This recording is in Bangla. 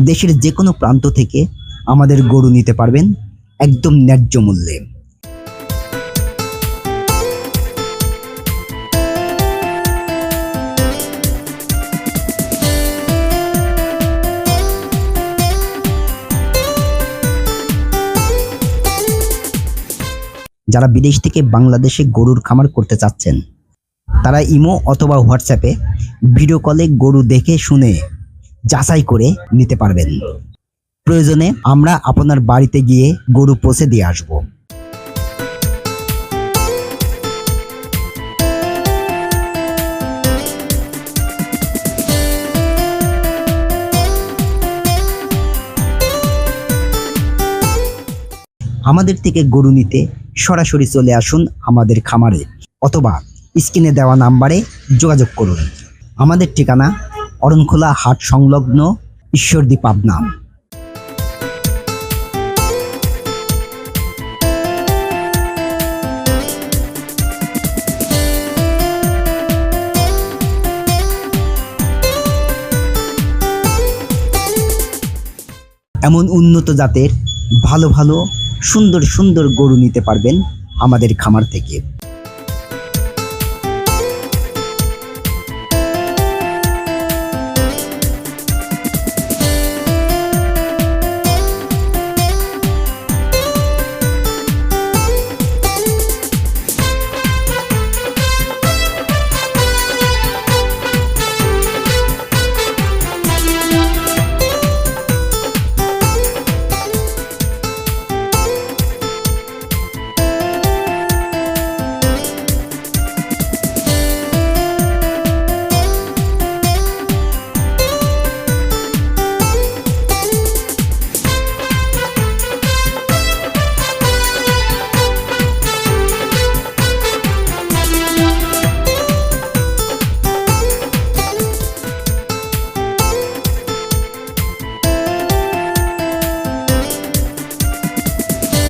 দেশের যে কোনো প্রান্ত থেকে আমাদের গরু নিতে পারবেন একদম ন্যায্য মূল্যে। যারা বিদেশ থেকে বাংলাদেশে গরুর খামার করতে চাচ্ছেন তারা ইমো অথবা হোয়াটসঅ্যাপে ভিডিও কলে গরু দেখে শুনে যাচাই করে নিতে পারবেন। প্রয়োজনে আমরা আপনার বাড়িতে গিয়ে গরু পৌঁছে দিয়ে আসব। আমাদের থেকে গরু নিতে সরাসরি চলে আসুন আমাদের খামারে অথবা স্ক্রিনে দেওয়া নাম্বারে যোগাযোগ করুন। আমাদের ঠিকানা অরণখোলা হাট সংলগ্ন ঈশ্বরদী, পাবনা। এমন উন্নত জাতের ভালো ভালো সুন্দর সুন্দর গরু নিতে পারবেন আমাদের খামার থেকে।